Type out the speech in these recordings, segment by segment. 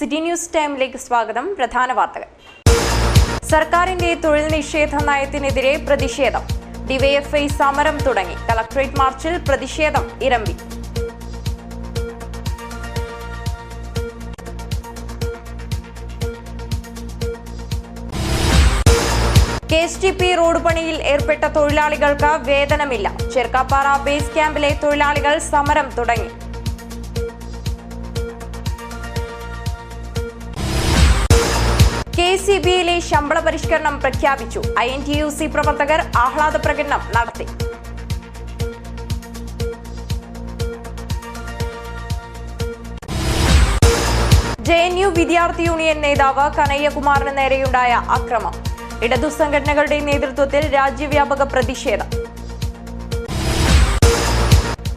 City news ടൈമിലേക്ക് സ്വാഗതം. പ്രധാന വാർത്തകൾ. സർക്കാരിന്റെ തൊഴിൽ നിഷേധ നയത്തിനെതിരെ പ്രതിഷേധം. ഡിവൈഎഫ്ഐ സമരം തുടങ്ങി. കളക്ടറേറ്റ് മാർച്ചിൽ പ്രതിഷേധം ഇരമ്പി. KSTP റോഡ് പണിയിൽ ഏർപ്പെട്ട തൊഴിലാളികൾക്ക് വേതനമില്ല. ചെർക്കാപ്പാറ ബേസ് ക്യാമ്പിലെ തൊഴിലാളികൾ സമരം തുടങ്ങി. KCBയിലെ ശമ്പള പരിഷ്കരണം പ്രഖ്യാപിച്ചു. INTUC പ്രവർത്തകർ ആഹ്ലാദ പ്രകടനം നടത്തി. JNU വിദ്യാർത്ഥി യൂണിയൻ നേതാവ് കനയ്യകുമാറിന് നേരെയുണ്ടായ അക്രമം. ഇടതു സംഘടനകളുടെ നേതൃത്വത്തിൽ രാജ്യവ്യാപക പ്രതിഷേധം.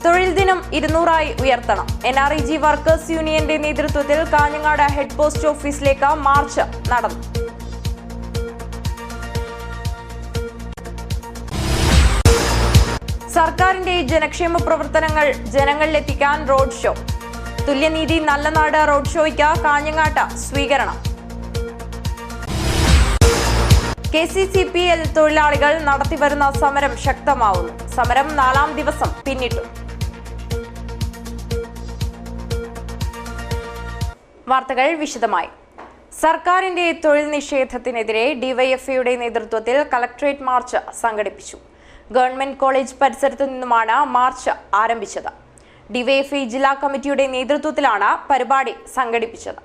തൊഴിൽ ദിനം 200 ഉയർത്തണം. NREG വർക്കേഴ്സ് യൂണിയന്റെ നേതൃത്വത്തിൽ കാഞ്ഞങ്ങാട് ഹെഡ് പോസ്റ്റ് ഓഫീസിലേക്ക് മാർച്ച് നടന്നു. സർക്കാരിന്റെ ജനക്ഷേമ പ്രവർത്തനങ്ങൾ ജനങ്ങളിലെത്തിക്കാൻ റോഡ് ഷോ. തുല്യനീതി നല്ല നാട് റോഡ് ഷോയ്ക്ക് കാഞ്ഞങ്ങാട്ട് സ്വീകരണം. KCCPL തൊഴിലാളികൾ നടത്തിവരുന്ന സമരം ശക്തമാവുന്നു. സമരം 4ാം ദിവസം പിന്നിട്ടു. വാർത്തകൾ വിശദമായി. സർക്കാരിന്റെ തൊഴിൽ നിഷേധത്തിനെതിരെ ഡിവൈഎഫ്ഐയുടെ നേതൃത്വത്തിൽ കളക്ടറേറ്റ് മാർച്ച് സംഘടിപ്പിച്ചു. ഗവൺമെന്റ് കോളേജ് പരിസരത്തു നിന്നുമാണ് മാർച്ച് ആരംഭിച്ചത്. ഡിവൈഎഫ്ഐ ജില്ലാ കമ്മിറ്റിയുടെ നേതൃത്വത്തിലാണ് പരിപാടി സംഘടിപ്പിച്ചത്.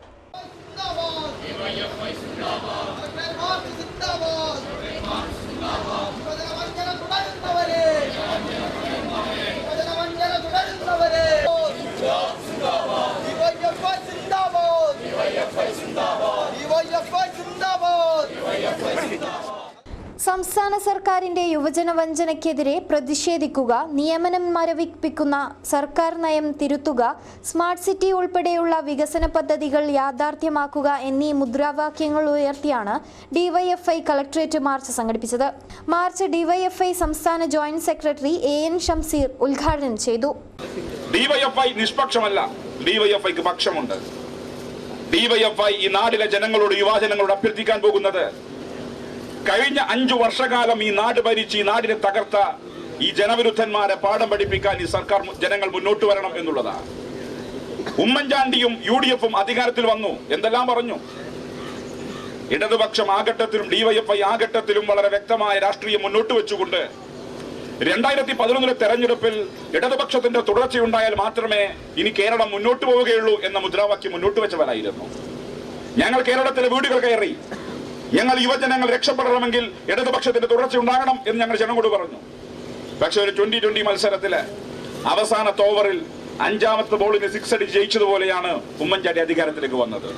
സംസ്ഥാന സർക്കാരിന്റെ യുവജന വഞ്ചനയ്ക്കെതിരെ പ്രതിഷേധിക്കുക, നിയമനം മരവിപ്പിക്കുന്ന സർക്കാർ നയം തിരുത്തുക, സ്മാർട്ട് സിറ്റി ഉൾപ്പെടെയുള്ള വികസന പദ്ധതികൾ യാഥാർത്ഥ്യമാക്കുക എന്നീ മുദ്രാവാക്യങ്ങൾ ഉയർത്തിയാണ് ഡിവൈഎഫ്ഐ കളക്ടറേറ്റ് മാർച്ച് സംഘടിപ്പിച്ചത്. മാർച്ച് ഡിവൈഎഫ്ഐ സംസ്ഥാന ജോയിന്റ് സെക്രട്ടറി AN ഷംസീർ ഉദ്ഘാടനം ചെയ്തു. ഡിവൈഎഫ്ഐ നിഷ്പക്ഷമല്ല, ഡിവൈഎഫ്ഐക്ക് പക്ഷമുണ്ട്. ഡിവൈഎഫ്ഐ ഈ നാടിലെ ജനങ്ങളോട്, യുവജനങ്ങളോട് അഭ്യർത്ഥിക്കാൻ പോകുന്നത്, കഴിഞ്ഞ 5 വർഷക്കാലം ഈ നാട് ഭരിച്ച് ഈ നാടിനെ തകർത്ത ഈ ജനവിരുദ്ധന്മാരെ പാഠം പഠിപ്പിക്കാൻ ഈ സർക്കാർ, ജനങ്ങൾ മുന്നോട്ട് വരണം എന്നുള്ളതാണ്. ഉമ്മൻചാണ്ടിയും UDF-ഉം അധികാരത്തിൽ വന്നു, എന്തെല്ലാം പറഞ്ഞു. ഇടതുപക്ഷം ആ ഘട്ടത്തിലും ഡിവൈഎഫ്ഐ ആ ഘട്ടത്തിലും വളരെ വ്യക്തമായ രാഷ്ട്രീയം മുന്നോട്ട് വെച്ചുകൊണ്ട് 2011 തെരഞ്ഞെടുപ്പിൽ ഇടതുപക്ഷത്തിന്റെ തുടർച്ചയുണ്ടായാൽ മാത്രമേ ഇനി കേരളം മുന്നോട്ട് പോവുകയുള്ളൂ എന്ന മുദ്രാവാക്യം മുന്നോട്ട് വെച്ചവരായിരുന്നു. ഞങ്ങൾ കേരളത്തിലെ വീടുകൾ കയറി, ഞങ്ങൾ യുവജനങ്ങൾ രക്ഷപ്പെടണമെങ്കിൽ ഇടതുപക്ഷത്തിന്റെ തുടർച്ച ഉണ്ടാകണം എന്ന് ഞങ്ങൾ ജനങ്ങളോട് പറഞ്ഞു. പക്ഷെ ഒരു 2020 മത്സരത്തില് അവസാനത്തെ ഓവറിൽ 5ാമത്തെ ബോളിന് 6 അടിച്ച് ജയിച്ചതുപോലെയാണ് ഉമ്മൻചാണ്ടി അധികാരത്തിലേക്ക് വന്നത്.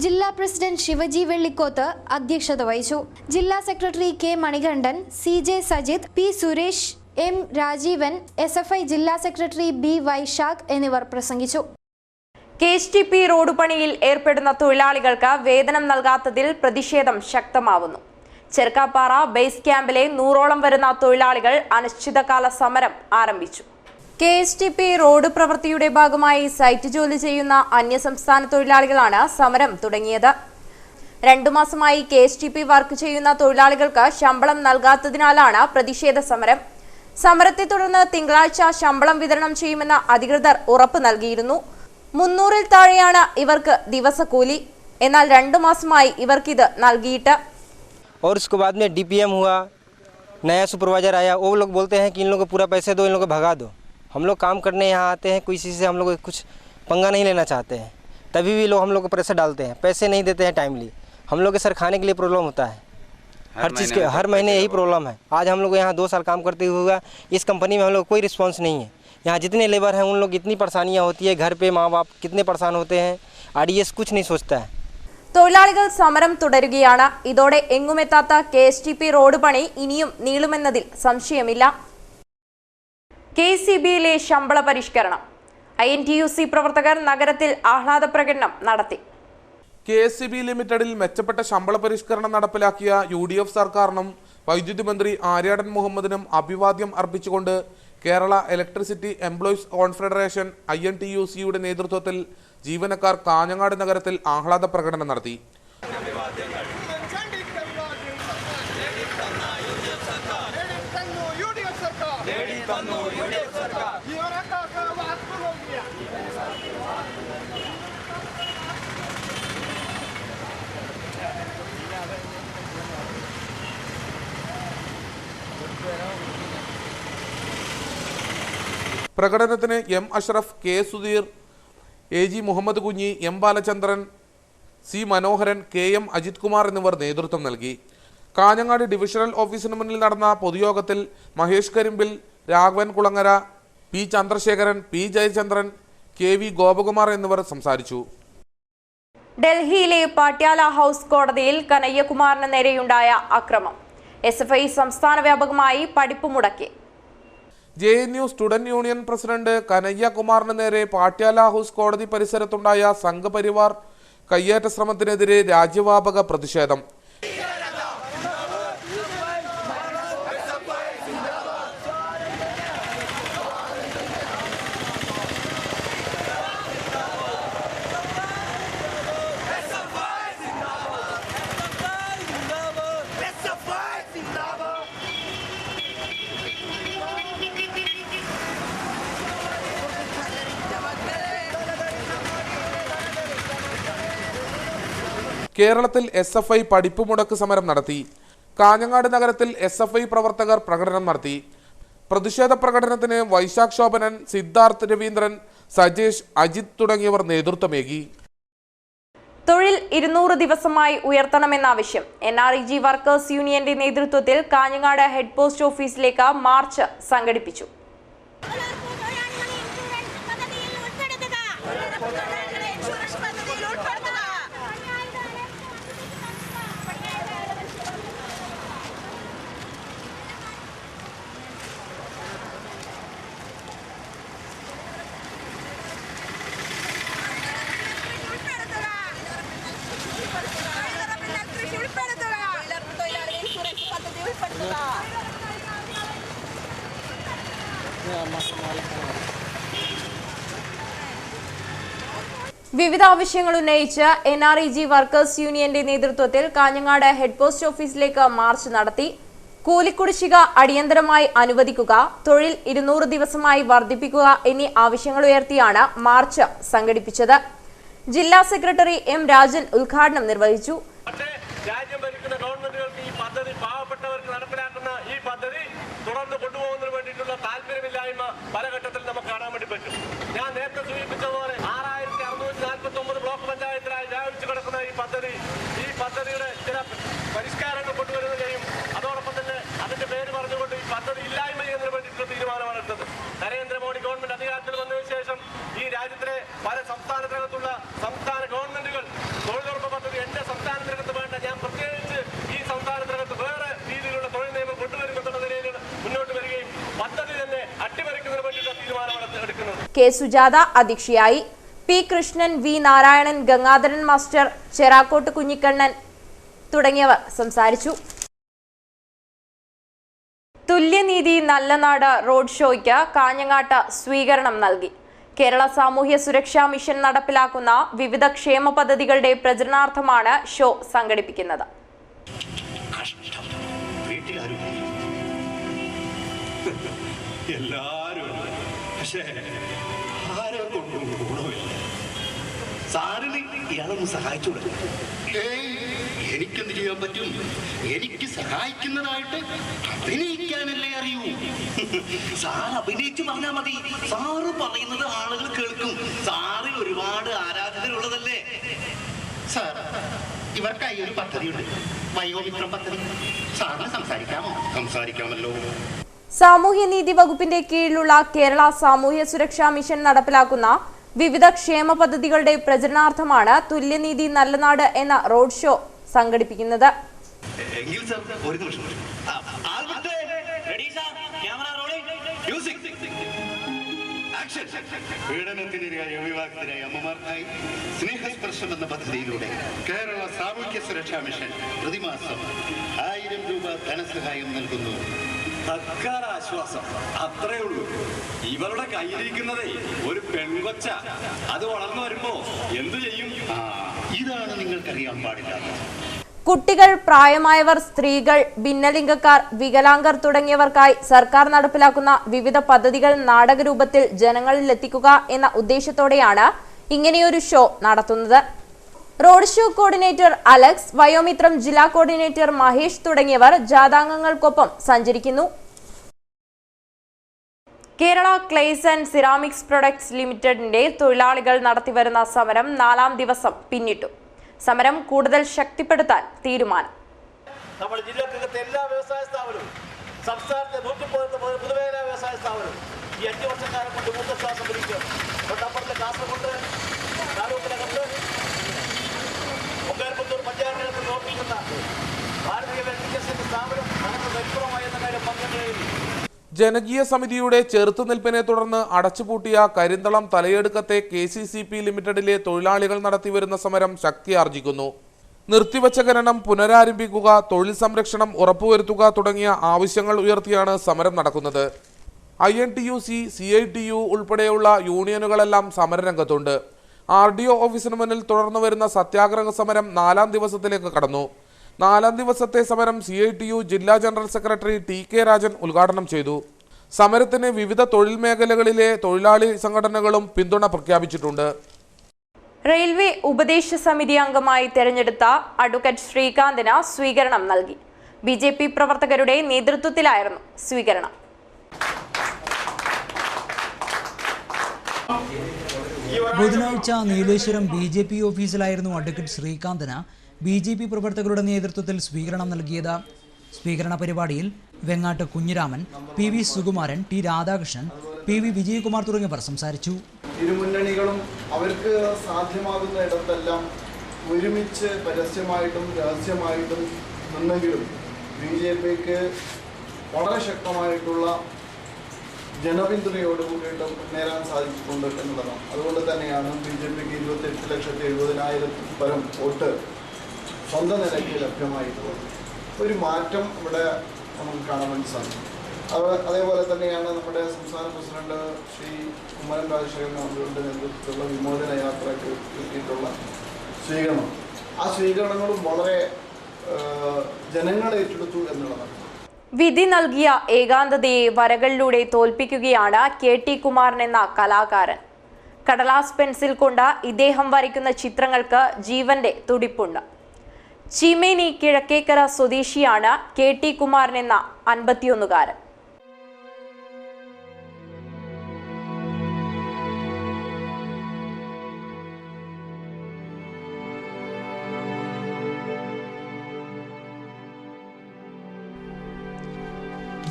ജില്ലാ പ്രസിഡന്റ് ശിവജി വെള്ളിക്കോത്ത് അധ്യക്ഷത വഹിച്ചു. ജില്ലാ secretary K Manikandan, CJ Sajith, P Suresh, M Rajeevan, SFI ജില്ലാ സെക്രട്ടറി B വൈശാഖ് എന്നിവർ പ്രസംഗിച്ചു. KSTP റോഡ് പണിയിൽ ഏർപ്പെടുന്ന തൊഴിലാളികൾക്ക് വേതനം നൽകാത്തതിൽ പ്രതിഷേധം ശക്തമാവുന്നു. ചെർക്കാപ്പാറ ബേസ് ക്യാമ്പിലെ 100ഓളം വരുന്ന തൊഴിലാളികൾ അനിശ്ചിതകാല സമരം ആരംഭിച്ചു. KSTP റോഡ് പ്രവൃത്തിയുടെ ഭാഗമായി സൈറ്റ് ജോലി ചെയ്യുന്ന അന്യസംസ്ഥാന തൊഴിലാളികളാണ് സമരം തുടങ്ങിയത്. 2 മാസമായി KSTP വർക്ക് ചെയ്യുന്ന തൊഴിലാളികൾക്ക് ശമ്പളം നൽകാത്തതിനാലാണ് പ്രതിഷേധ സമരം. സമരത്തെ തുടർന്ന് തിങ്കളാഴ്ച ശമ്പളം വിതരണം ചെയ്യുമെന്ന് അധികൃതർ ഉറപ്പ് നൽകിയിരുന്നു. 300-ൽ താഴെയാണ് ഇവർക്ക് ദിവസക്കൂലി. എന്നാൽ 2 മാസമായി ഇവർക്കിത് നൽകിയിട്ട്. और उसके बाद में DPM हुआ, नया सुपरवाइजर आया, वो लोग बोलते हैं कि इन लोगों को पूरा पैसे दो, इन लोगों को भगा दो. हम लोग काम करने यहाँ आते हैं, कोई चीज़ से हम लोग कुछ पंगा नहीं लेना चाहते हैं, तभी भी लोग हम लोग को प्रेशर डालते हैं, पैसे नहीं देते हैं टाइमली. हम लोग के सर खाने के लिए प्रॉब्लम होता है, हर चीज़ के हर महीने यही प्रॉब्लम है. आज हम लोग यहाँ 2 साल काम करते हुए इस कंपनी में हम लोग कोई रिस्पॉन्स नहीं है. यहाँ जितने लेबर हैं उन लोग इतनी परेशानियाँ होती है, घर पे माँ बाप कितने परेशान होते हैं, RDS कुछ नहीं सोचता है. തൊഴിലാളികൾ സമരം തുടരുകയാണ്. ഇതോടെ എങ്ങുമെത്താത്ത KSTP റോഡ് പണി ഇനിയും നീളുമെന്നതിൽ സംശയമില്ല. KCBയിലെ ശമ്പള പരിഷ്കരണം. INTUC പ്രവർത്തകർ നഗരത്തിൽ ആഹ്ലാദ പ്രകടനം നടത്തി. KSCB ലിമിറ്റഡിൽ മെച്ചപ്പെട്ട ശമ്പള പരിഷ്കരണം നടപ്പിലാക്കിയ UDF സർക്കാരിനും വൈദ്യുതി മന്ത്രി ആര്യാടൻ മുഹമ്മദിനും അഭിവാദ്യം അർപ്പിച്ചുകൊണ്ട് കേരള ഇലക്ട്രിസിറ്റി എംപ്ലോയീസ് കോൺഫെഡറേഷൻ INTUCയുടെ നേതൃത്വത്തിൽ ജീവനക്കാർ കാഞ്ഞങ്ങാട് നഗരത്തിൽ ആഹ്ലാദ പ്രകടനം നടത്തി. പ്രകടനത്തിന് M Ashraf, K Sudheer, A G Muhammad Kunhi, M Balachandran, C Manoharan, K M Ajith Kumar എന്നിവർ നേതൃത്വം നൽകി. കാഞ്ഞങ്ങാട് ഡിവിഷണൽ ഓഫീസിന് മുന്നിൽ നടന്ന പൊതുയോഗത്തിൽ Mahesh Karimbil, Raghavan Kulangara, P Chandrasekharan, P Jayachandran, K V Gopakumar എന്നിവർ സംസാരിച്ചു. ഡൽഹിയിലെ പാട്യാല ഹൗസ് കോടതിയിൽ കനയ്യകുമാറിന് നേരെയുണ്ടായ അക്രമം. SFI സംസ്ഥാന വ്യാപകമായി പഠിപ്പ് മുടക്കി. JNU സ്റ്റുഡന്റ് യൂണിയൻ പ്രസിഡന്റ് കനയ്യകുമാറിന് നേരെ പാട്യാല ഹൗസ് കോടതി പരിസരത്തുണ്ടായ സംഘപരിവാർ കയ്യേറ്റ ശ്രമത്തിനെതിരെ രാജ്യവ്യാപക പ്രതിഷേധം. കേരളത്തിൽ SFI പഠിപ്പ് മുടക്ക് സമരം നടത്തി. കാഞ്ഞങ്ങാട് നഗരത്തിൽ SFI പ്രവർത്തകർ പ്രകടനം നടത്തി. പ്രതിഷേധ പ്രകടനത്തിന് വൈശാഖ് ശോഭനൻ, സിദ്ധാർത്ഥ് രവീന്ദ്രൻ, സജേഷ്, അജിത് തുടങ്ങിയവർ നേതൃത്വമേകി. തൊഴിൽ 200 ദിവസമായി ഉയർത്തണമെന്ന ആവശ്യം. NREG വർക്കേഴ്സ് യൂണിയന്റെ നേതൃത്വത്തിൽ കാഞ്ഞങ്ങാട് ഹെഡ് പോസ്റ്റ് ഓഫീസിലേക്ക് മാർച്ച് സംഘടിപ്പിച്ചു. വിവിധ ആവശ്യങ്ങൾ ഉന്നയിച്ച് NREG വർക്കേഴ്സ് യൂണിയന്റെ നേതൃത്വത്തിൽ കാഞ്ഞങ്ങാട് ഹെഡ് പോസ്റ്റ് ഓഫീസിലേക്ക് മാർച്ച് നടത്തി. കൂലിക്കുടിശ്ശിക അടിയന്തരമായി അനുവദിക്കുക, തൊഴിൽ 200 ദിവസമായി വർദ്ധിപ്പിക്കുക എന്നീ ആവശ്യങ്ങൾ ഉയർത്തിയാണ് മാർച്ച് സംഘടിപ്പിച്ചത്. ജില്ലാ സെക്രട്ടറി M രാജൻ ഉദ്ഘാടനം നിർവഹിച്ചു. രാജ്യം ഭരിക്കുന്ന ഗവൺമെന്റുകൾക്ക് ഈ പദ്ധതി പാവപ്പെട്ടവർക്ക് നടപ്പിലാക്കുന്ന ഈ പദ്ധതി തുടർന്ന് കൊണ്ടുപോകുന്നതിന് വേണ്ടിയിട്ടുള്ള താല്പര്യമില്ലായ്മ പല ഘട്ടത്തിൽ നമുക്ക് കാണാൻ വേണ്ടി പറ്റും. ഞാൻ നേരത്തെ സൂചിപ്പിച്ചതുപോലെ 6649 ബ്ലോക്ക് പഞ്ചായത്തിലായി വ്യാപിച്ചു കിടക്കുന്ന ഈ പദ്ധതിയുടെ ചില പരിഷ്കാരങ്ങൾ കൊണ്ടുവരുന്നതിനെയും അതോടൊപ്പം തന്നെ അതിന്റെ പേര് പറഞ്ഞുകൊണ്ട് ഈ പദ്ധതി ഇല്ലായ്മ ചെയ്യുന്നതിന് വേണ്ടിയിട്ടുള്ള തീരുമാനമാണ് എടുത്തത്. നരേന്ദ്രമോദി ഗവൺമെന്റ് അധികാരത്തിൽ വന്നതിന് ശേഷം ഈ രാജ്യത്തിലെ പല സംസ്ഥാനത്തിനകത്തുള്ള സംസ്ഥാന ഗവൺമെന്റുകൾ തൊഴിലുറപ്പ് പദ്ധതി എന്റെ സംസ്ഥാനത്തിനകത്ത് വേണ്ട, ഞാൻ പ്രത്യേകിച്ച് ഈ സംസ്ഥാനത്തിനകത്ത് വേറെ രീതിയിലുള്ള തൊഴിൽ നിയമം കൊണ്ടുവരുമെന്നുള്ള നിലയിൽ മുന്നോട്ട് വരികയും പദ്ധതി തന്നെ അട്ടിമറിക്കുന്നതിന് വേണ്ടിയിട്ടുള്ള തീരുമാനമാണ് എടുക്കുന്നത്. K സുജാത അധ്യക്ഷയായി. P Krishnan, V Narayanan, Gangadharan master, Cherakkot Kunhikannan തുടങ്ങിയവർ സംസാരിച്ചു. തുല്യനീതി നല്ല നാട് റോഡ് ഷോയ്ക്ക് കാഞ്ഞങ്ങാട്ട് സ്വീകരണം നൽകി. കേരള സാമൂഹ്യ സുരക്ഷാ മിഷൻ നടപ്പിലാക്കുന്ന വിവിധ ക്ഷേമ പദ്ധതികളുടെ പ്രചരണാർത്ഥമാണ് ഷോ സംഘടിപ്പിക്കുന്നത്. എനിക്കെന്ത് ചെയ്യാൻ പറ്റും? എനിക്ക് സഹായിക്കുന്നതായിട്ട് അഭിനയിക്കാനല്ലേ അറിയൂ. സാർ അഭിനയിച്ചു പറഞ്ഞാൽ മതി. സാറ് പറയുന്നത് ആളുകൾ കേൾക്കും. സാറിൽ ഒരുപാട് ആരാധകരുള്ളതല്ലേ. സാർ, ഇവർക്കായി ഒരു പദ്ധതിയുണ്ട്, വയോമിത്രം പദ്ധതി. സാറിന് സംസാരിക്കാമോ? സംസാരിക്കാമല്ലോ. സാമൂഹ്യനീതി വകുപ്പിന്റെ കീഴിലുള്ള കേരള സാമൂഹ്യ സുരക്ഷാ മിഷൻ നടപ്പിലാക്കുന്ന വിവിധ ക്ഷേമ പദ്ധതികളുടെ പ്രചരണാർത്ഥമാണ് തുല്യനീതി നല്ലനാട് എന്ന റോഡ് ഷോ സംഘടിപ്പിക്കുന്നത്. പീഡനത്തിനെതിരായ വിവാഹത്തിനായ അമ്മമാർക്കായി സ്നേഹസ്പർശം എന്ന പദ്ധതിയിലൂടെ കേരള സാമൂഹ്യ സുരക്ഷാ മിഷൻ പ്രതിമാസം 1000 രൂപ ധനസഹായം നൽകുന്നു. തൽക്കാല ആശ്വാസം അത്രേ ഉള്ളൂ. ഇവരുടെ കയ്യിലിരിക്കുന്നതേ ഒരു പെൺകൊച്ച. അത് വളർന്നു വരുമ്പോ എന്തു ചെയ്യും? ഇതാണ് നിങ്ങൾക്കറിയാൻ പാടില്ലാത്തത്. കുട്ടികൾ, പ്രായമായവർ, സ്ത്രീകൾ, ഭിന്നലിംഗക്കാർ, വികലാംഗർ തുടങ്ങിയവർക്കായി സർക്കാർ നടപ്പിലാക്കുന്ന വിവിധ പദ്ധതികൾ നാടകരൂപത്തിൽ ജനങ്ങളിൽ എത്തിക്കുക എന്ന ഉദ്ദേശത്തോടെയാണ് ഇങ്ങനെയൊരു ഷോ നടത്തുന്നത്. Road show coordinator Alex, Vayomithram ജില്ലാ കോർഡിനേറ്റർ മഹേഷ് തുടങ്ങിയവർ ജാഥാംഗങ്ങൾക്കൊപ്പം സഞ്ചരിക്കുന്നു. Kerala clays and ceramics products ലിമിറ്റഡിന്റെ തൊഴിലാളികൾ നടത്തിവരുന്ന സമരം 4ാം ദിവസം പിന്നിട്ടു. സമരം കൂടുതൽ ശക്തിപ്പെടുത്താൻ തീരുമാനം. നമ്മുടെ ജില്ലക്കകത്തെ എല്ലാ വ്യവസായ സ്ഥാപനവും, സംസ്ഥാനത്തെ 110 പൊതുമേഖലാ വ്യവസായ സ്ഥാപനവും ഈ 5 വർഷക്കാലം കൊണ്ട് ഊർജ്ജശ്വാസം പിടിക്കുക. തൊട്ടപ്പുറത്തെ കാസർഗോഡ് താലൂക്കിനകത്ത് ഒമ്പേർപുത്തൂർ പഞ്ചായത്തിനകത്ത് നോക്കിയിരുന്ന ഭാരതീയ ഇലക്ട്രിക്കൽ സ്ഥാപനം നമുക്ക് പരിപൂർണമായ എന്ന കാര്യം പങ്കെടുക്കുകയും ജനകീയ സമിതിയുടെ ചെറുത്തുനിൽപ്പിനെ തുടർന്ന് അടച്ചുപൂട്ടിയ കരിന്തളം തലയെടുക്കത്തെ KCCP ലിമിറ്റഡിലെ തൊഴിലാളികൾ നടത്തിവരുന്ന സമരം ശക്തിയാർജിക്കുന്നു. നിർത്തിവച്ച ഖനനം പുനരാരംഭിക്കുക, തൊഴിൽ സംരക്ഷണം ഉറപ്പുവരുത്തുക തുടങ്ങിയ ആവശ്യങ്ങൾ ഉയർത്തിയാണ് സമരം നടക്കുന്നത്. INTUC, CITU ഉൾപ്പെടെയുള്ള യൂണിയനുകളെല്ലാം സമരരംഗത്തുണ്ട്. RDO ഓഫീസിന് മുന്നിൽ തുടർന്നു വരുന്ന സത്യാഗ്രഹ സമരം 4ാം ദിവസത്തിലേക്ക് കടന്നു. 4ാം ദിവസത്തെ സമരം CITU ജില്ലാ ജനറൽ സെക്രട്ടറി TK രാജൻ ഉദ്ഘാടനം ചെയ്തു. സമരത്തിന് വിവിധ തൊഴിൽ മേഖലകളിലെ തൊഴിലാളി സംഘടനകളും പിന്തുണ പ്രഖ്യാപിച്ചിട്ടുണ്ട്. റെയിൽവേ ഉപദേശ സമിതി അംഗമായി തെരഞ്ഞെടുത്ത അഡ്വക്കേറ്റ് ശ്രീകാന്തിന് സ്വീകരണം നൽകി. BJP പ്രവർത്തകരുടെ നേതൃത്വത്തിലായിരുന്നു സ്വീകരണം. ബുധനാഴ്ച നീലേശ്വരം BJP ഓഫീസിലായിരുന്നു അഡ്വക്കേറ്റ് ശ്രീകാന്തിന് BJP പ്രവർത്തകരുടെ നേതൃത്വത്തിൽ സ്വീകരണം നൽകിയത്. സ്വീകരണ പരിപാടിയിൽ Vengattu Kunhiraman, PV Sukumaran, T Radhakrishnan, PV Vijayakumar തുടങ്ങിയവർ സംസാരിച്ചു. ഇരുമുന്നണികളും അവർക്ക് സാധ്യമാകുന്ന ഇടത്തെല്ലാം ഒരുമിച്ച് പരസ്യമായിട്ടും രഹസ്യമായിട്ടും നിന്നെങ്കിലും BJPക്ക് വളരെ ശക്തമായിട്ടുള്ള ജനപിന്തുണയോടുകൂടിയിട്ട് മുന്നേറാൻ സാധിച്ചിട്ടുണ്ട് എന്നുള്ളതാണ്. അതുകൊണ്ട് തന്നെയാണ് BJPക്ക് 28,70,000 പരം വോട്ട് സ്വന്തം നിലയ്ക്ക് ലഭ്യമായിട്ടുള്ളത്. ഒരു മാറ്റം ഇവിടെ നമുക്ക് കാണാൻ വേണ്ടി സാധിക്കും. അതേപോലെ തന്നെയാണ് നമ്മുടെ സംസ്ഥാന പ്രസിഡന്റ് ശ്രീ കുമ്മനം രാജശേഖരൻ അവരുടെ നേതൃത്വത്തിലുള്ള വിമോചന യാത്രയ്ക്ക് കിട്ടിയിട്ടുള്ള സ്വീകരണം. ആ സ്വീകരണങ്ങളും വളരെ ജനങ്ങൾ ഏറ്റെടുത്തു എന്നുള്ളതാണ്. വിധി നൽകിയ ഏകാന്തതയെ വരകളിലൂടെ തോൽപ്പിക്കുകയാണ് KT കുമാരൻ എന്ന കലാകാരൻ. കടലാസ് പെൻസിൽ കൊണ്ട് ഇദ്ദേഹം വരയ്ക്കുന്ന ചിത്രങ്ങൾക്ക് ജീവന്റെ തുടിപ്പുണ്ട്. ചീമേനി കിഴക്കേക്കര സ്വദേശിയാണ് KT കുമാരൻ എന്ന 51കാരൻ.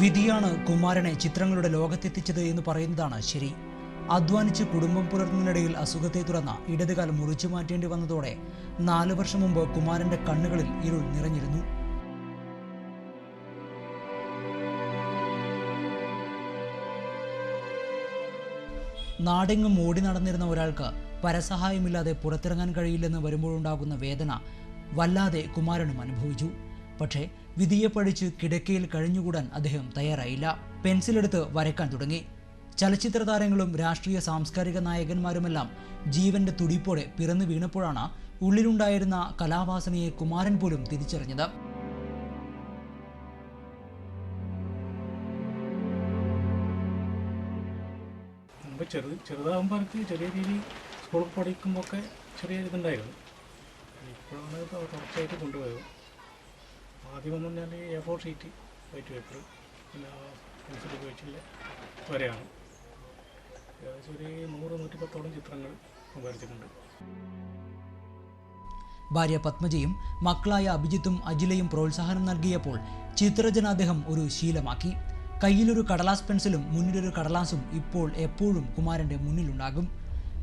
വിധിയാണ് കുമാരനെ ചിത്രങ്ങളുടെ ലോകത്തെത്തിച്ചത് എന്ന് പറയുന്നതാണ് ശരി. അധ്വാനിച്ച് കുടുംബം പുലർത്തുന്നതിനിടയിൽ അസുഖത്തെ തുടർന്ന് ഇടതുകാൽ മുറിച്ചു മാറ്റേണ്ടി വന്നതോടെ 4 വർഷം മുമ്പ് കുമാരന്റെ കണ്ണുകളിൽ ഇരുൾ നിറഞ്ഞിരുന്നു. നാടെങ്ങും ഓടി നടന്നിരുന്ന ഒരാൾക്ക് പരസഹായമില്ലാതെ പുറത്തിറങ്ങാൻ കഴിയില്ലെന്ന് വരുമ്പോഴുണ്ടാകുന്ന വേദന വല്ലാതെ കുമാരനും അനുഭവിച്ചു. പക്ഷേ വിധിയെ പഠിച്ച് കിടക്കയിൽ കഴിഞ്ഞുകൂടാൻ അദ്ദേഹം തയ്യാറായില്ല. പെൻസിലെടുത്ത് വരയ്ക്കാൻ തുടങ്ങി. ചലച്ചിത്ര താരങ്ങളും രാഷ്ട്രീയ സാംസ്കാരിക നായകന്മാരുമെല്ലാം ജീവന്റെ തുടിപ്പോടെ പിറന്നു വീണപ്പോഴാണ് ഉള്ളിലുണ്ടായിരുന്ന കലാവാസനയെ കുമാരൻ പോലും തിരിച്ചറിഞ്ഞത്. ചെറുതാകുമ്പോൾ എനിക്ക് ചെറിയ രീതിയിൽ സ്കൂളിൽ പഠിക്കുമ്പോഴൊക്കെ ചെറിയ ഇതുണ്ടായിരുന്നു. ഇപ്പോഴാണ് തുടർച്ചയായിട്ട് കൊണ്ടുപോയത്. ആദ്യം വന്നു ഞാൻ A4 ഷീറ്റ്, വൈറ്റ് പേപ്പർ, പിന്നെ പെൻസിൽ ഉപയോഗിച്ചുള്ള വരെയാണ്. ഏകദേശം ഒരു 100-110 ചിത്രങ്ങൾ വരച്ചിട്ടുണ്ട്. ഭാര്യ പത്മജയും മക്കളായ അഭിജിത്തും അജിലയും പ്രോത്സാഹനം നൽകിയപ്പോൾ ചിത്രരചന അദ്ദേഹം ഒരു ശീലമാക്കി. കയ്യിലൊരു കടലാസ് പെൻസിലും മുന്നിലൊരു കടലാസും ഇപ്പോൾ എപ്പോഴും കുമാരൻ്റെ മുന്നിലുണ്ടാകും.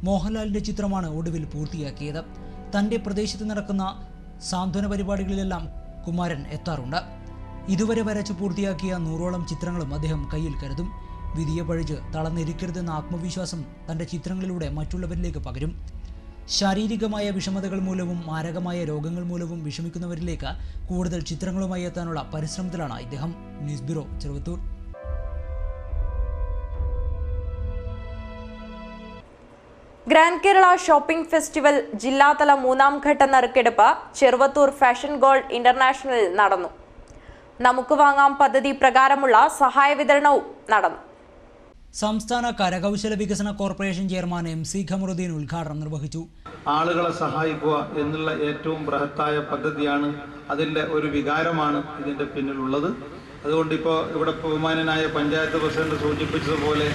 മോഹൻലാലിൻ്റെ ചിത്രമാണ് ഒടുവിൽ പൂർത്തിയാക്കിയത്. തൻ്റെ പ്രദേശത്ത് നടക്കുന്ന സാന്ത്വന പരിപാടികളിലെല്ലാം കുമാരൻ എത്താറുണ്ട്. ഇതുവരെ വരച്ച് പൂർത്തിയാക്കിയ 100ഓളം ചിത്രങ്ങളും അദ്ദേഹം കയ്യിൽ കരുതും. വിധിയെ പഴിച്ച് തളർന്നിരിക്കരുതെന്ന ആത്മവിശ്വാസം തൻ്റെ ചിത്രങ്ങളിലൂടെ മറ്റുള്ളവരിലേക്ക് പകരും. ശാരീരികമായ വിഷമതകൾ മൂലവും മാരകമായ രോഗങ്ങൾ മൂലവും വിഷമിക്കുന്നവരിലേക്ക് കൂടുതൽ ചിത്രങ്ങളുമായി എത്താനുള്ള പരിശ്രമത്തിലാണ് ഇദ്ദേഹം. News bureau, Cheruvathur. Grand Kerala shopping festival ജില്ലാതല മൂന്നാം ഘട്ട നറുക്കെടുപ്പ് ചെറുവത്തൂർ ഫാഷൻ ഗോൾഡ് ഇന്റർനാഷണലിൽ നടന്നു. നമുക്ക് വാങ്ങാം പദ്ധതി പ്രകാരമുള്ള സഹായ വിതരണവും നടന്നു. സംസ്ഥാന കരകൗശല വികസന കോർപ്പറേഷൻ ചെയർമാൻ MC ഖമറുദ്ദീൻ ഉദ്ഘാടനം നിർവഹിച്ചു. ആളുകളെ സഹായിക്കുക എന്നുള്ള ഏറ്റവും ബൃഹത്തായ പദ്ധതിയാണ്. അതിൻ്റെ ഒരു വികാരമാണ് ഇതിൻ്റെ പിന്നിലുള്ളത്. അതുകൊണ്ട് ഇപ്പോൾ ഇവിടെ ബഹുമാനനായ പഞ്ചായത്ത് പ്രസിഡന്റ് സൂചിപ്പിച്ചതുപോലെ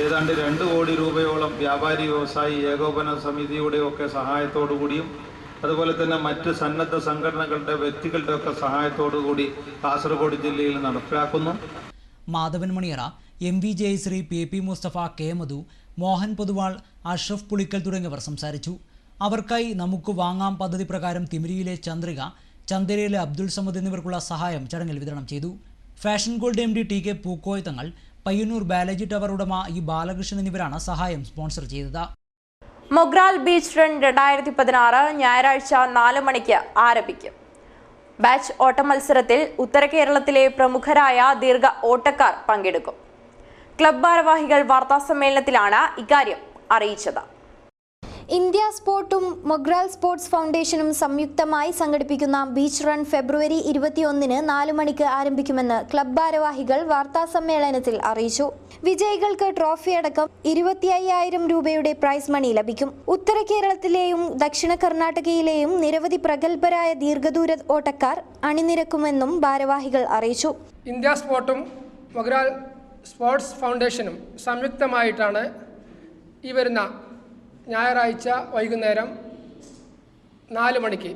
ഏതാണ്ട് 2 കോടി രൂപയോളം വ്യാപാരി വ്യവസായി ഏകോപന സമിതിയുടെയൊക്കെ സഹായത്തോടു കൂടിയും അതുപോലെ തന്നെ മറ്റ് സന്നദ്ധ സംഘടനകളുടെ വ്യക്തികളുടെ ഒക്കെ സഹായത്തോടു കൂടി കാസർഗോഡ് ജില്ലയിൽ നടപ്പിലാക്കുന്നു. മാധവൻ മണിയറ, MV Jayashree, PP Mustafa, K മധു, മോഹൻ പൊതുവാൾ, അഷ്റഫ് പുളിക്കൽ തുടങ്ങിയവർ സംസാരിച്ചു. അവർക്കായി നമുക്ക് വാങ്ങാം പദ്ധതി പ്രകാരം തിമിരിയിലെ ചന്ദ്രിക, ചന്ദരയിലെ അബ്ദുൾ സമദ് എന്നിവർക്കുള്ള സഹായം ചടങ്ങിൽ വിതരണം ചെയ്തു. Fashion gold MD TK Pookoya തങ്ങൾ, പയ്യന്നൂർ ബാലജി ടവർ ഉടമ E ബാലകൃഷ്ണൻ എന്നിവരാണ് സഹായം സ്പോൺസർ ചെയ്തത്. മൊഗ്രാൽ ബീച്ച് റൺ 2016 ഞായറാഴ്ച 4 മണിക്ക് ആരംഭിക്കും. ബാച്ച് ഓട്ട മത്സരത്തിൽ ഉത്തര കേരളത്തിലെ പ്രമുഖരായ ദീർഘ ഓട്ടക്കാർ പങ്കെടുക്കും. ക്ലബ് ഭാരവാഹികൾ വാർത്താസമ്മേളനത്തിലാണ് ഇക്കാര്യം അറിയിച്ചത്. ഇന്ത്യ സ്പോർട്ടും മൊഗ്രാൽ സ്പോർട്സ് ഫൗണ്ടേഷനും സംയുക്തമായി സംഘടിപ്പിക്കുന്ന ബീച്ച് റൺ ഫെബ്രുവരി 21-ന് 4 മണിക്ക് ആരംഭിക്കുമെന്ന് ക്ലബ് ഭാരവാഹികൾ വാർത്താസമ്മേളനത്തിൽ അറിയിച്ചു. വിജയികൾക്ക് ട്രോഫി അടക്കം 25,000 രൂപയുടെ പ്രൈസ് മണി ലഭിക്കും. ഉത്തര കേരളത്തിലെയും ദക്ഷിണ കർണാടകയിലെയും നിരവധി പ്രഗത്ഭരായ ദീർഘദൂര ഓട്ടക്കാർ അണിനിരക്കുമെന്നും ഭാരവാഹികൾ അറിയിച്ചു. ഇന്ത്യ സ്പോർട്ടും മൊഗ്രാൽ സ്പോർട്സ് ഫൗണ്ടേഷനും സംയുക്തമായിട്ടാണ് ഈ വരുന്ന ഞായറാഴ്ച വൈകുന്നേരം 4 മണിക്ക്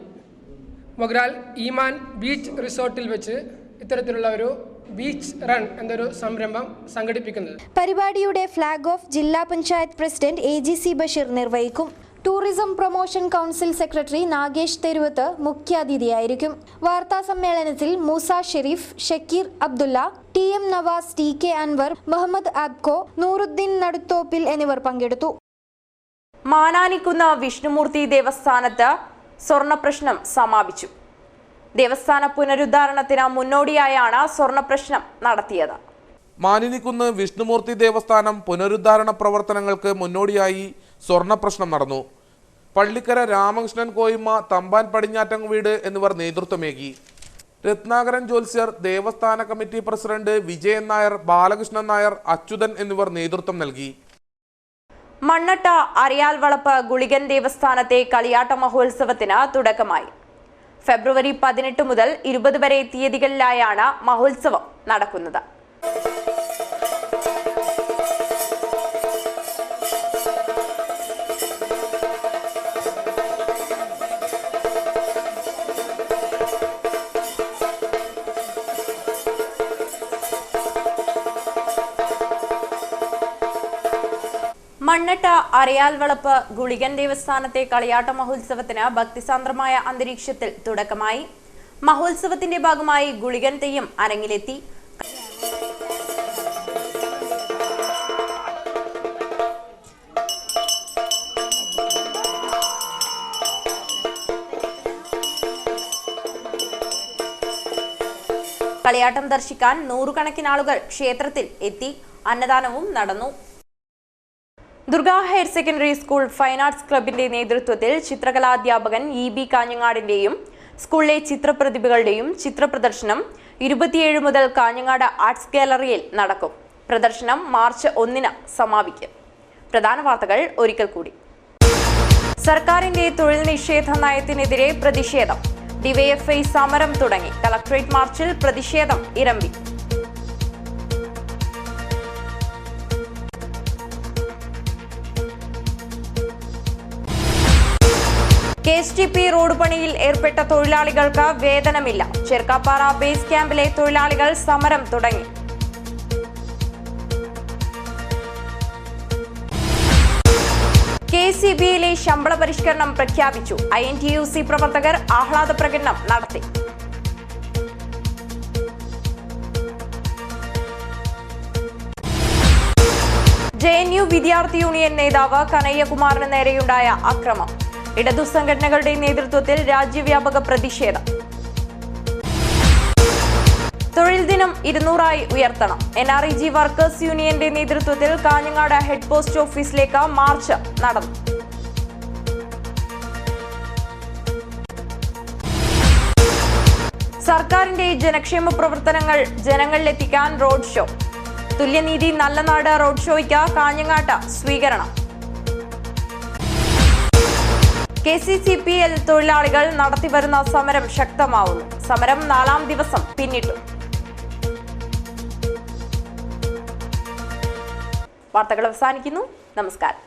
മൊഗ്രാൽ ഈമാൻ ബീച്ച് റിസോർട്ടിൽ വെച്ച് ഇത്തരത്തിലുള്ള ഒരു ബീച്ച് റൺ എന്നൊരു സംരംഭം സംഘടിപ്പിക്കുന്നത്. പരിപാടിയുടെ ഫ്ലാഗ് ഓഫ് ജില്ലാ പഞ്ചായത്ത് പ്രസിഡന്റ് AGC ബഷീർ നിർവഹിക്കും. Tourism promotion council secretary Nagesh Theruvath മുഖ്യാതിഥിയായിരിക്കും. വാർത്താ സമ്മേളനത്തിൽ മൂസ ഷെരീഫ്, ഷക്കീർ അബ്ദുള്ള, TM നവാസ്, TK അൻവർ, മുഹമ്മദ് ആബ്കോ, നൂറുദ്ദീൻ നടുത്തോപ്പിൽ എന്നിവർ പങ്കെടുത്തു. മാനാനിക്കുന്ന വിഷ്ണുമൂർത്തി ദേവസ്ഥാനത്ത് സ്വർണ്ണപ്രശ്നം സമാപിച്ചു. ദേവസ്ഥാന പുനരുദ്ധാരണത്തിന് മുന്നോടിയായാണ് സ്വർണ്ണപ്രശ്നം നടത്തിയത്. മാനിനിക്കുന്ന് വിഷ്ണുമൂർത്തി ദേവസ്ഥാനം പുനരുദ്ധാരണ പ്രവർത്തനങ്ങൾക്ക് മുന്നോടിയായി സ്വർണ്ണപ്രശ്നം നടന്നു. പള്ളിക്കര രാമകൃഷ്ണൻ കോയിമ്മ, തമ്പാൻ പടിഞ്ഞാറ്റം വീട് എന്നിവർ നേതൃത്വമേകി. രത്നാകരൻ ജ്യോത്സ്യർ, ദേവസ്ഥാന കമ്മിറ്റി പ്രസിഡന്റ് വിജയൻ നായർ, ബാലകൃഷ്ണൻ നായർ, അച്യുതൻ എന്നിവർ നേതൃത്വം നൽകി. മണ്ണട്ട അരിയാൽ വളപ്പ് ഗുളികൻ ദേവസ്ഥാനത്തെ കളിയാട്ട മഹോത്സവത്തിന് തുടക്കമായി. ഫെബ്രുവരി 18 മുതൽ 20 വരെ തീയതികളിലായാണ് മഹോത്സവം നടക്കുന്നത്. മണ്ണട്ട അരയാൽ വളപ്പ് ഗുളികൻ ദേവസ്ഥാനത്തെ കളിയാട്ട മഹോത്സവത്തിന് ഭക്തിസാന്ദ്രമായ അന്തരീക്ഷത്തിൽ തുടക്കമായി. മഹോത്സവത്തിന്റെ ഭാഗമായി ഗുളികൻ തെയ്യം അരങ്ങിലെത്തി. കളിയാട്ടം ദർശിക്കാൻ 100 കണക്കിന് ആളുകൾ ക്ഷേത്രത്തിൽ എത്തി. അന്നദാനവും നടന്നു. Durga higher secondary school fine arts ക്ലബിന്റെ നേതൃത്വത്തിൽ ചിത്രകലാധ്യാപകൻ EB കാഞ്ഞങ്ങാടിന്റെയും സ്കൂളിലെ ചിത്രപ്രതിഭകളുടെയും ചിത്രപ്രദർശനം 27 മുതൽ കാഞ്ഞങ്ങാട് ആർട്സ് ഗാലറിയിൽ നടക്കും. പ്രദർശനം മാർച്ച് 1-ന് സമാപിക്കും. പ്രധാന വാർത്തകൾ ഒരിക്കൽ കൂടി. സർക്കാരിന്റെ തൊഴിൽ നിഷേധ നയത്തിനെതിരെ പ്രതിഷേധം. DYFI സമരം തുടങ്ങി. കളക്ടറേറ്റ് മാർച്ചിൽ പ്രതിഷേധം ഇരമ്പി. KSTP റോഡ് പണിയിൽ ഏർപ്പെട്ട തൊഴിലാളികൾക്ക് വേതനമില്ല. ചെർക്കാപ്പാറ ബേസ് ക്യാമ്പിലെ തൊഴിലാളികൾ സമരം തുടങ്ങി. KCBയിലെ ശമ്പള പരിഷ്കരണം പ്രഖ്യാപിച്ചു. INTUC പ്രവർത്തകർ ആഹ്ലാദ പ്രകടനം നടത്തി. JNU വിദ്യാർത്ഥി യൂണിയൻ നേതാവ് കനയ്യകുമാറിന് നേരെയുണ്ടായ അക്രമം. ഇടതു സംഘടനകളുടെ നേതൃത്വത്തിൽ രാജ്യവ്യാപക പ്രതിഷേധം. തൊഴിൽ ദിനം 200 ഉയർത്തണം. NREG വർക്കേഴ്സ് യൂണിയന്റെ നേതൃത്വത്തിൽ കാഞ്ഞങ്ങാട് ഹെഡ് പോസ്റ്റ് ഓഫീസിലേക്ക് മാർച്ച് നടന്നു. സർക്കാരിന്റെ ജനക്ഷേമ പ്രവർത്തനങ്ങൾ ജനങ്ങളിലെത്തിക്കാൻ റോഡ് ഷോ. തുല്യനീതി നല്ല നാട് റോഡ് ഷോയ്ക്ക് കാഞ്ഞങ്ങാട്ട് സ്വീകരണം. KCCPL തൊഴിലാളികൾ നടത്തിവരുന്ന സമരം ശക്തമാവുന്നു. സമരം 4ാം ദിവസം പിന്നിട്ടു. വാർത്തകൾ അവസാനിക്കുന്നു. നമസ്കാരം.